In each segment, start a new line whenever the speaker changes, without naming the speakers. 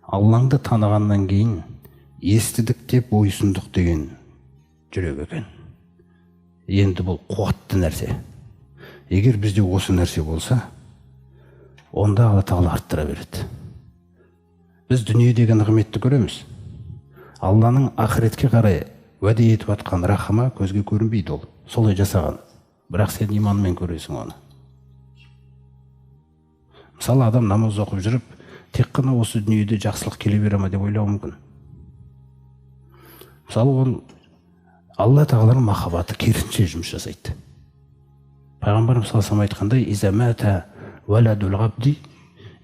Аллаңды танығаннан кейін естідік деп ойсындық деген жүрек екен. Енді бұл қуатты нәрсе. Егер бізде осы нәрсе болса, онда Алла Тағала арттыра береді. Біз дүниедегі нығметті көреміз. Алланың ақыретке қарай уәде етіп атқан рахымы көзге көрінбейді, ол солай жасаған. Бірақ сен иманмен көресің оны. Мысалы, адам намаз оқып жүріп, тек қана осы дүниеде жақсылық келе бере ме деп ойлауы мүмкін. Мысалы, ол Алла Тағаланың махаббаты керісінше жұмыс жасайды. Пайғамбарымыз саллаллаху алейхи айтқандай, иза мата валадул ғабди,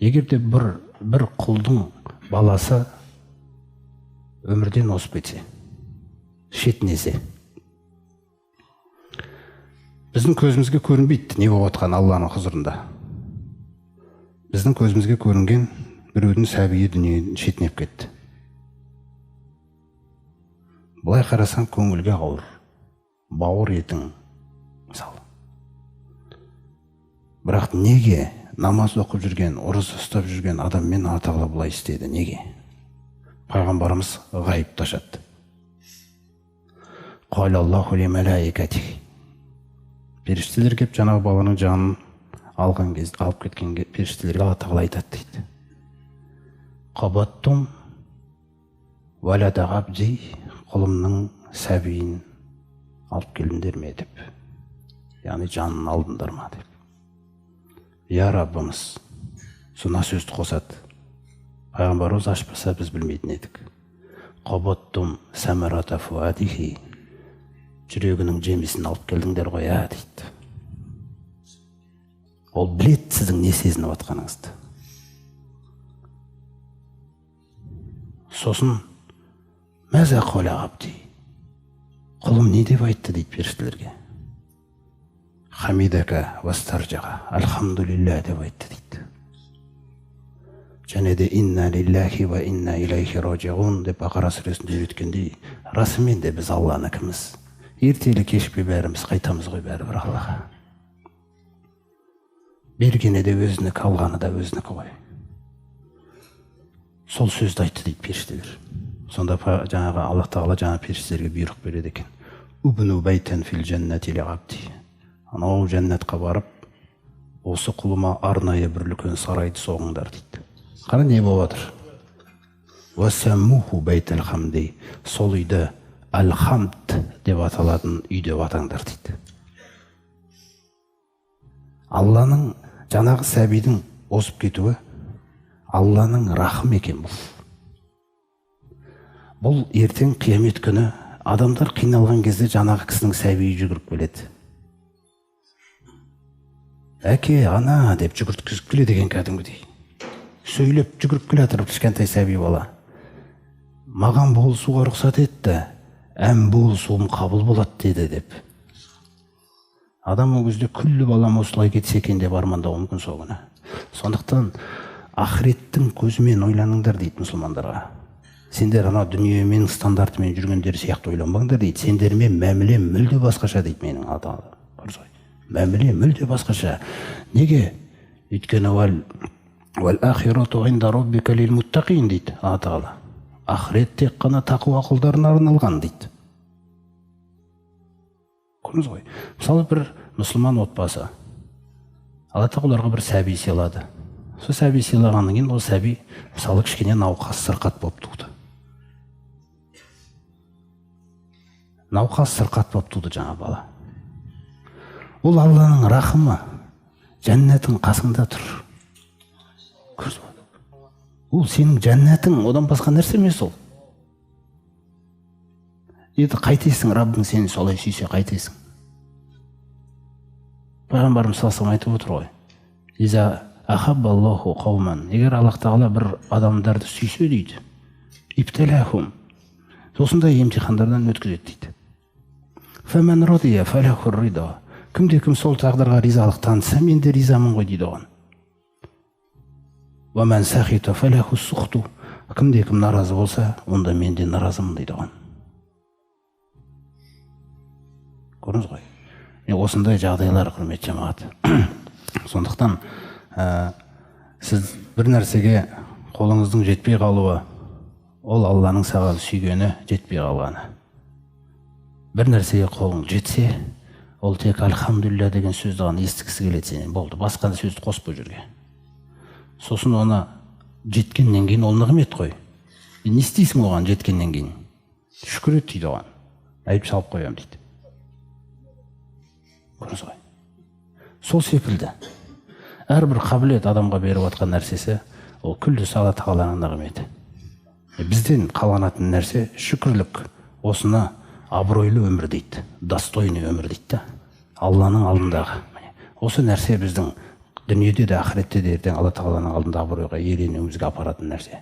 егер де бір құлдың баласы өмірден озып кетсе, шетінесе, біздің көзімізге көрінбейді не болып жатқан Алланың құзырында. Біздің көзімізге көрінген біреудің сәбиі дүниеден шетінеп кетті. Бұлай қарасаң көңілге ауыр, бауыр етің мысалы. Бірақ неге намаз оқып жүрген, ораза ұстап жүрген адаммен Алла Тағала бұлай істеді? Неге? Пайғамбарымыз ғайыпты ашады. Қалаллаху ли мәләикатихи. Періштелер кеп жаңағы баланың жанын алып кеткен періштелерге Алла Тағала айтады дейді. Қабаттум валада ғабди, құлымның сәбиін алып келдіңдер ме деп. Яғни жанын алдыңдар ма деп. Я Раббымыз, соны сөзді қосады. Пайғамбарымыз ашпаса біз білмейтін едік. Қабаттум самарата фуадихи, жүрегінің жемісін алып келдіңдер ғой, дейді. Ол білет сіздің не сезініп атқаныңызды. Сосын мәза қола ғабди, құлым не деп айтты дейді періштелерге. Хамидака вастаржаға, альхамдулилля деп айтты дейді. Және де инна лиллахи ва инна илайхи раджиғун деп Бақара сүресінде үйреткендей, расымен де біз Алланыкіміз. Ертелі кешпе бәріміз қайтамыз ғой бәрібір Аллаға. Бергені де өзінікі, алғаны да өзінікі ғой. Сол сөзді айтты дейді періштелер. Сонда жаңағы Аллах Тағала жаңа періштелерге бұйрық береді екен. Убну байтан фил жаннати ли ғабди. Анау жәннатқа барып, осы құлыма арнайы бір үлкен сарайды соғыңдар дейді. Қара не болып жатыр? Васаммуху байтал хамди. Сол үйді Аль-Хамд деп аталатын үй деп атаңдар дейді. Алланың жаңағы сәбидің озып кетуі Алланың рахым екен бұл. Бұл ертең қиямет күні адамдар қиналған кезде жаңағы кісінің сәбиі жүгіріп келеді. Әке, ана деп жүгірткізіп келеді екен кәдімгідей. Сөйлеп жүгіріп келе жатыр кішкентай сәби бала. Маған болысуға рұқсат етті, әм болысуым қабыл болады деді деп. Адам ол кезде күллі балам осылай кетсе екен деп армандауы мүмкін сол күні. Сондықтан ақыреттің көзімен ойланыңдар дейді мұсылмандарға. Сендер ана дүниемен стандартымен жүргендер сияқты ойланбаңдар дейді. Сендермен мәміле мүлде басқаша дейді менің атам. Мәміле мүлде басқаша. Неге? Өйткені вал ахирату инда роббика лил муттақин дейді Алла Тағала. Ақырет тек қана тақуа құлдарына арналған дейді. Көрдіңіз ғой. Мысалы бір мұсылман отбасы Алла Тағала оларға бір сәби сыйлады. Сол сәби сыйлағаннан кейін ол сәби мысалы кішкене науқас сырқат болып туды. Науқас сырқат болып туды жаңа бала. Ол Алланың рахымы, жәннәтің қасыңда тұр. Ол сенің жәннәтің, одан басқа нәрсе емес ол. Еді қайтесің, Раббың сені солай сүйсе қайтесің. Пайғамбарымыз саллаллаху алейхи айтып отыр ғой. Иза ахаббаллаху қауман. Егер Аллах Тағала бір адамдарды сүйсе дейді, ибталахум. Осындай емтихандардан өткізеді дейді. Фәмән радия фәлаху рида. Кімде-кім сол тағдырға ризалық танытса, мен де ризамын ғой дейді оған. Вәмән сахита фәлаху сухту. Кімде-кім наразы болса, онда мен де наразымын дейді оған. Көрдіңіз ғой. Осындай жағдайлар, құрметті жамағат. Сондықтан сіз бір нәрсеге қолыңыздың жетпей қалуы, ол Алланың саған сүйгені, жетпей қалғаны. Бір нәрсеге қолың жетсе, ол тек альхамдулилля деген сөзді ғана естігісі келеді сенен, болды, басқа сөзді қоспай жүрге. Сосын оны жеткеннен кейін ол нығмет қой. Не істейсің оған жеткеннен кейін? Шүкір ет дейді оған. Айып салып қоямын дейді. Көрдіңіз ғой. Сол секілді әрбір қабілет адамға беріп жатқан нәрсесі, ол күллі Алла тағаланың нығметі. Бізден қаланатын нәрсе шүкірлік. Осыны абыройлы өмір дейді, достойный өмір дейді. Алланың алдындағы. Осы нәрсе біздің дүниеде де, ақыретте де ертең Алла тағаланың алдында абыройға еленуімізге апаратын нәрсе.